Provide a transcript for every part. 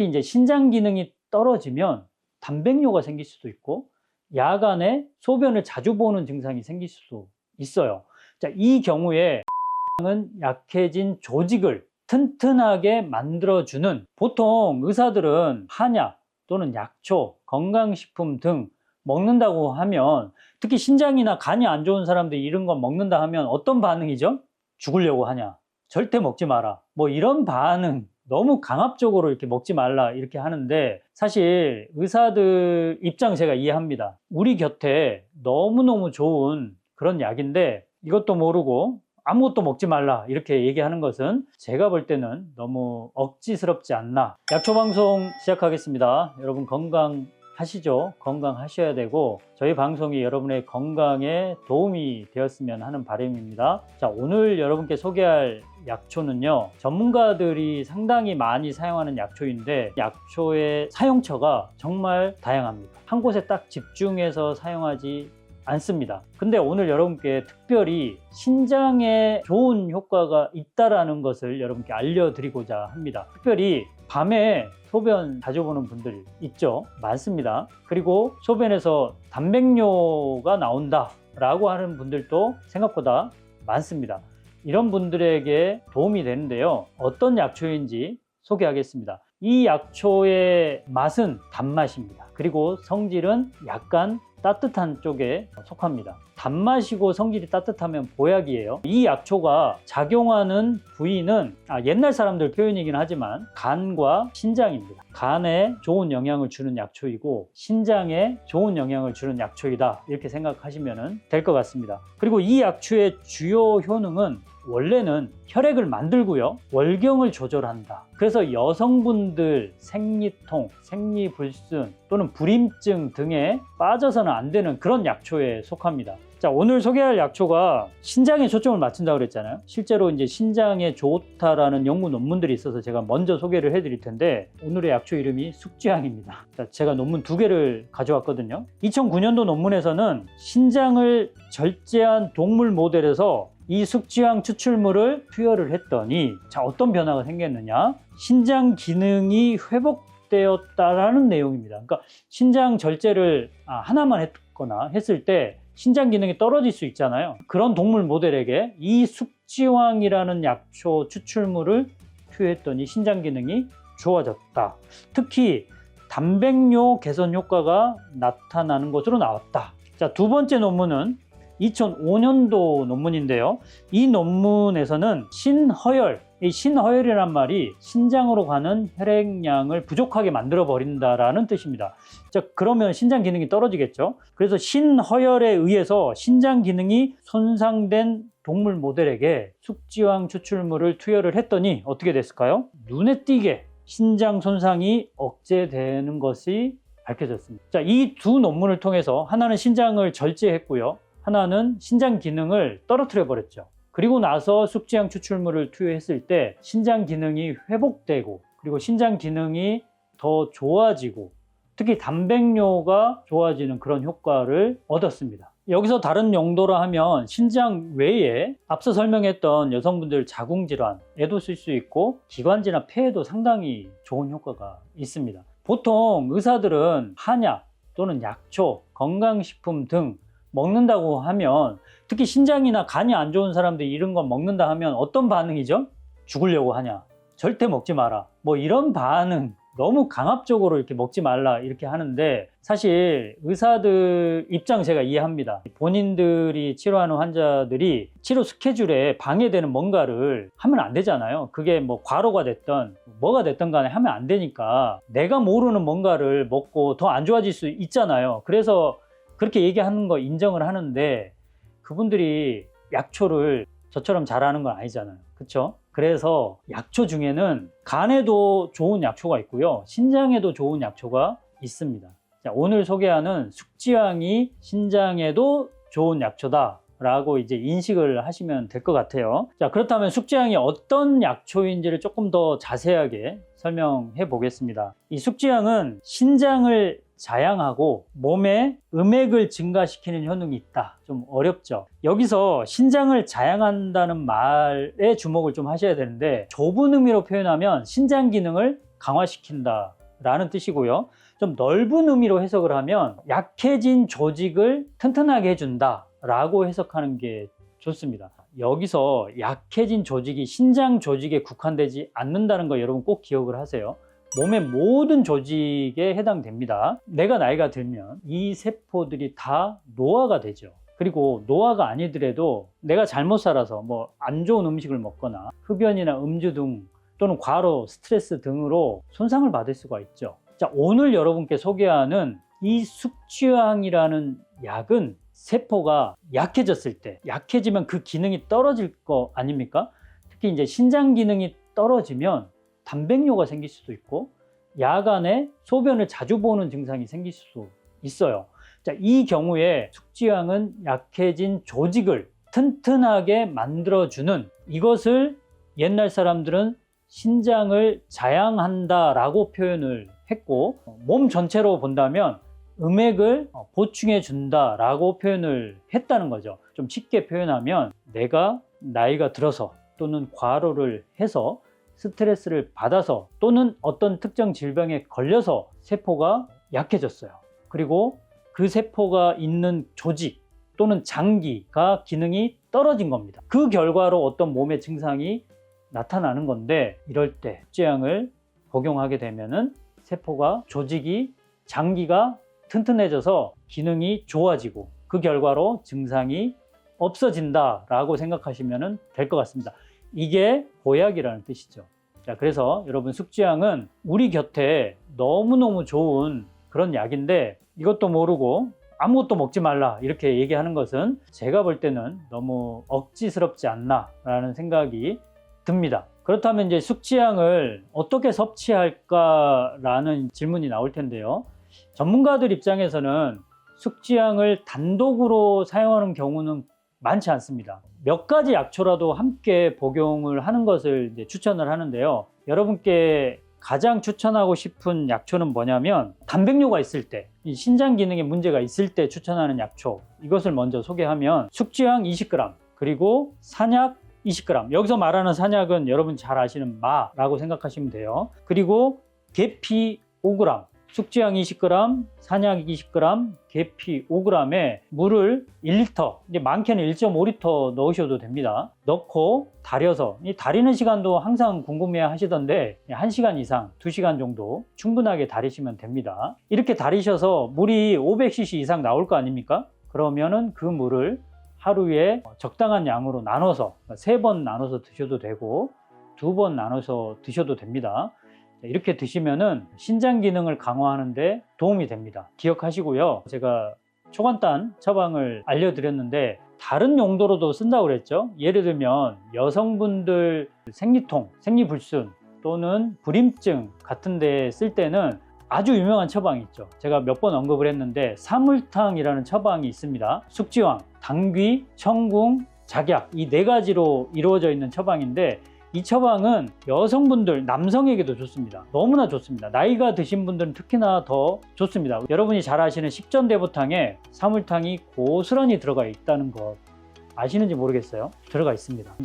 특히 이제 신장 기능이 떨어지면 단백뇨가 생길 수도 있고 야간에 소변을 자주 보는 증상이 생길 수도 있어요. 자, 이 경우에 은 약해진 조직을 튼튼하게 만들어주는, 보통 의사들은 한약 또는 약초, 건강식품 등 먹는다고 하면, 특히 신장이나 간이 안 좋은 사람들이 이런 거 먹는다 하면 어떤 반응이죠? 죽으려고 하냐, 절대 먹지 마라, 뭐 이런 반응, 너무 강압적으로 이렇게 먹지 말라 이렇게 하는데, 사실 의사들 입장 제가 이해합니다. 우리 곁에 너무너무 좋은 그런 약인데 이것도 모르고 아무것도 먹지 말라 이렇게 얘기하는 것은 제가 볼 때는 너무 억지스럽지 않나. 약초 방송 시작하겠습니다. 여러분 건강하시죠? 건강하셔야 되고 저희 방송이 여러분의 건강에 도움이 되었으면 하는 바람입니다. 자, 오늘 여러분께 소개할 약초는요, 전문가들이 상당히 많이 사용하는 약초인데 약초의 사용처가 정말 다양합니다. 한 곳에 딱 집중해서 사용하지 않습니다. 근데 오늘 여러분께 특별히 신장에 좋은 효과가 있다라는 것을 여러분께 알려드리고자 합니다. 특별히 밤에 소변 자주 보는 분들 있죠? 많습니다. 그리고 소변에서 단백뇨가 나온다 라고 하는 분들도 생각보다 많습니다. 이런 분들에게 도움이 되는데요, 어떤 약초인지 소개하겠습니다. 이 약초의 맛은 단맛입니다. 그리고 성질은 약간 따뜻한 쪽에 속합니다. 단맛이고 성질이 따뜻하면 보약이에요. 이 약초가 작용하는 부위는 옛날 사람들 표현이긴 하지만 간과 신장입니다. 간에 좋은 영향을 주는 약초이고 신장에 좋은 영향을 주는 약초이다, 이렇게 생각하시면 될 것 같습니다. 그리고 이 약초의 주요 효능은 원래는 혈액을 만들고요, 월경을 조절한다. 그래서 여성분들 생리통, 생리불순 또는 불임증 등에 빠져서는 안 되는 그런 약초에 속합니다. 자, 오늘 소개할 약초가 신장에 초점을 맞춘다고 그랬잖아요. 실제로 이제 신장에 좋다라는 연구 논문들이 있어서 제가 먼저 소개를 해드릴 텐데, 오늘의 약초 이름이 숙지향입니다. 자, 제가 논문 2개를 가져왔거든요. 2009년도 논문에서는 신장을 절제한 동물 모델에서 이 숙지향 추출물을 투여를 했더니, 자, 어떤 변화가 생겼느냐, 신장 기능이 회복되었다라는 내용입니다. 그러니까 신장 절제를 하나만 했거나 했을 때 신장 기능이 떨어질 수 있잖아요. 그런 동물 모델에게 이 숙지향이라는 약초 추출물을 투여했더니 신장 기능이 좋아졌다. 특히 단백뇨 개선 효과가 나타나는 것으로 나왔다. 자, 두 번째 논문은 2005년도 논문인데요. 이 논문에서는 신허혈, 이 신허혈이란 말이 신장으로 가는 혈액량을 부족하게 만들어 버린다라는 뜻입니다. 자, 그러면 신장 기능이 떨어지겠죠. 그래서 신허혈에 의해서 신장 기능이 손상된 동물 모델에게 숙지향 추출물을 투여를 했더니 어떻게 됐을까요? 눈에 띄게 신장 손상이 억제되는 것이 밝혀졌습니다. 자, 이 두 논문을 통해서 하나는 신장을 절제했고요, 하나는 신장 기능을 떨어뜨려 버렸죠. 그리고 나서 숙지향 추출물을 투여했을 때 신장 기능이 회복되고, 그리고 신장 기능이 더 좋아지고, 특히 단백뇨가 좋아지는 그런 효과를 얻었습니다. 여기서 다른 용도로 하면 신장 외에 앞서 설명했던 여성분들 자궁질환에도 쓸 수 있고 기관지나 폐에도 상당히 좋은 효과가 있습니다. 보통 의사들은 한약 또는 약초, 건강식품 등 먹는다고 하면, 특히 신장이나 간이 안 좋은 사람들이 이런 거 먹는다 하면 어떤 반응이죠? 죽으려고 하냐, 절대 먹지 마라, 뭐 이런 반응, 너무 강압적으로 이렇게 먹지 말라 이렇게 하는데, 사실 의사들 입장 제가 이해합니다. 본인들이 치료하는 환자들이 치료 스케줄에 방해되는 뭔가를 하면 안 되잖아요. 그게 뭐 과로가 됐던 뭐가 됐던 간에 하면 안 되니까 내가 모르는 뭔가를 먹고 더 안 좋아질 수 있잖아요. 그래서 그렇게 얘기하는 거 인정을 하는데, 그분들이 약초를 저처럼 잘하는 건 아니잖아요. 그렇죠? 그래서 약초 중에는 간에도 좋은 약초가 있고요, 신장에도 좋은 약초가 있습니다. 자, 오늘 소개하는 숙지향이 신장에도 좋은 약초다 라고 이제 인식을 하시면 될 것 같아요. 자, 그렇다면 숙지향이 어떤 약초인지를 조금 더 자세하게 설명해 보겠습니다. 이 숙지향은 신장을 자양하고 몸에 음액을 증가시키는 효능이 있다. 좀 어렵죠. 여기서 신장을 자양한다는 말에 주목을 좀 하셔야 되는데, 좁은 의미로 표현하면 신장 기능을 강화시킨다 라는 뜻이고요. 좀 넓은 의미로 해석을 하면 약해진 조직을 튼튼하게 해준다 라고 해석하는 게 좋습니다. 여기서 약해진 조직이 신장 조직에 국한되지 않는다는 거 여러분 꼭 기억을 하세요. 몸의 모든 조직에 해당됩니다. 내가 나이가 들면 이 세포들이 다 노화가 되죠. 그리고 노화가 아니더라도 내가 잘못 살아서 뭐 안 좋은 음식을 먹거나 흡연이나 음주 등 또는 과로, 스트레스 등으로 손상을 받을 수가 있죠. 자, 오늘 여러분께 소개하는 이 숙취향이라는 약은 세포가 약해졌을 때, 약해지면 그 기능이 떨어질 거 아닙니까? 특히 이제 신장 기능이 떨어지면 단백뇨가 생길 수도 있고 야간에 소변을 자주 보는 증상이 생길 수도 있어요. 자, 이 경우에 숙취향은 약해진 조직을 튼튼하게 만들어주는, 이것을 옛날 사람들은 신장을 자양한다라고 표현을 했고, 몸 전체로 본다면 음액을 보충해 준다라고 표현을 했다는 거죠. 좀 쉽게 표현하면 내가 나이가 들어서 또는 과로를 해서 스트레스를 받아서 또는 어떤 특정 질병에 걸려서 세포가 약해졌어요. 그리고 그 세포가 있는 조직 또는 장기가 기능이 떨어진 겁니다. 그 결과로 어떤 몸의 증상이 나타나는 건데, 이럴 때 숙취향을 복용하게 되면은 세포가, 조직이, 장기가 튼튼해져서 기능이 좋아지고 그 결과로 증상이 없어진다라고 생각하시면 될 것 같습니다. 이게 보약이라는 뜻이죠. 자, 그래서 여러분 숙취향은 우리 곁에 너무너무 좋은 그런 약인데 이것도 모르고 아무것도 먹지 말라 이렇게 얘기하는 것은 제가 볼 때는 너무 억지스럽지 않나 라는 생각이 듭니다. 그렇다면 이제 숙취향을 어떻게 섭취할까라는 질문이 나올 텐데요. 전문가들 입장에서는 숙취향을 단독으로 사용하는 경우는 많지 않습니다. 몇 가지 약초라도 함께 복용을 하는 것을 이제 추천을 하는데요. 여러분께 가장 추천하고 싶은 약초는 뭐냐면, 단백뇨가 있을 때, 이 신장 기능에 문제가 있을 때 추천하는 약초, 이것을 먼저 소개하면 숙취향 20g, 그리고 산약 20g. 여기서 말하는 산약은 여러분 잘 아시는 마라고 생각하시면 돼요. 그리고 계피 5g, 숙취향 20g, 산약 20g, 계피 5g에 물을 1리터, 이제 많게는 1.5리터 넣으셔도 됩니다. 넣고 달여서, 이 달이는 시간도 항상 궁금해 하시던데 1시간 이상, 2시간 정도 충분하게 달이시면 됩니다. 이렇게 달이셔서 물이 500cc 이상 나올 거 아닙니까? 그러면은 그 물을 하루에 적당한 양으로 나눠서 3번 나눠서 드셔도 되고 2번 나눠서 드셔도 됩니다. 이렇게 드시면은 신장 기능을 강화하는 데 도움이 됩니다. 기억하시고요. 제가 초간단 처방을 알려드렸는데 다른 용도로도 쓴다고 그랬죠. 예를 들면 여성분들 생리통, 생리불순 또는 불임증 같은 데 쓸 때는 아주 유명한 처방이 있죠. 제가 몇 번 언급을 했는데 사물탕이라는 처방이 있습니다. 숙지황, 당귀, 청궁, 작약, 이 4가지로 이루어져 있는 처방인데 이 처방은 여성분들, 남성에게도 좋습니다. 너무나 좋습니다. 나이가 드신 분들은 특히나 더 좋습니다. 여러분이 잘 아시는 식전대보탕에 사물탕이 고스란히 들어가 있다는 것 아시는지 모르겠어요. 들어가 있습니다.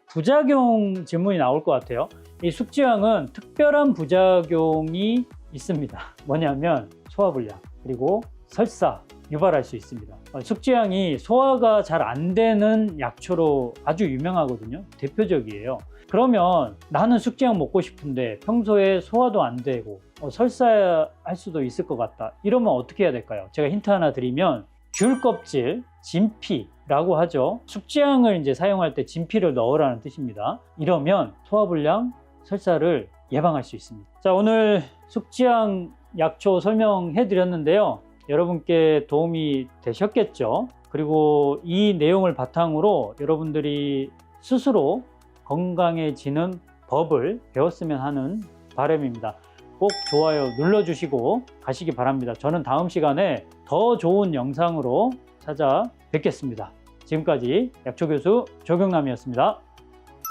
부작용 질문이 나올 것 같아요. 이 숙지향은 특별한 부작용이 있습니다. 뭐냐면 소화불량, 그리고 설사 유발할 수 있습니다. 숙지향이 소화가 잘 안 되는 약초로 아주 유명하거든요. 대표적이에요. 그러면 나는 숙지향 먹고 싶은데 평소에 소화도 안 되고 설사할 수도 있을 것 같다. 이러면 어떻게 해야 될까요? 제가 힌트 하나 드리면 귤 껍질, 진피라고 하죠. 숙지향을 이제 사용할 때 진피를 넣으라는 뜻입니다. 이러면 소화불량, 설사를 예방할 수 있습니다. 자, 오늘 숙지향 약초 설명해 드렸는데요. 여러분께 도움이 되셨겠죠? 그리고 이 내용을 바탕으로 여러분들이 스스로 건강해지는 법을 배웠으면 하는 바람입니다. 꼭 좋아요 눌러주시고 가시기 바랍니다. 저는 다음 시간에 더 좋은 영상으로 찾아뵙겠습니다. 지금까지 약초교수 조경남이었습니다.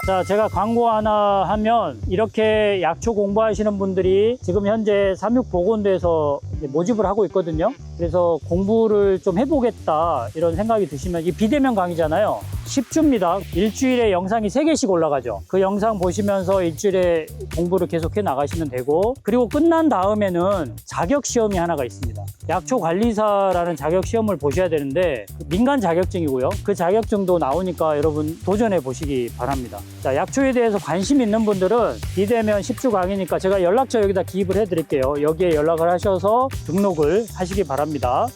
자, 제가 광고 하나 하면 이렇게 약초 공부하시는 분들이 지금 현재 삼육보건대에서 모집을 하고 있거든요. 그래서 공부를 좀 해보겠다 이런 생각이 드시면, 이 비대면 강의잖아요. 10주입니다. 일주일에 영상이 3개씩 올라가죠. 그 영상 보시면서 일주일에 공부를 계속해 나가시면 되고, 그리고 끝난 다음에는 자격 시험이 하나가 있습니다. 약초 관리사라는 자격 시험을 보셔야 되는데 민간 자격증이고요. 그 자격증도 나오니까 여러분 도전해 보시기 바랍니다. 자, 약초에 대해서 관심 있는 분들은 비대면 10주 강의니까 제가 연락처 여기다 기입을 해 드릴게요. 여기에 연락을 하셔서 등록을 하시기 바랍니다.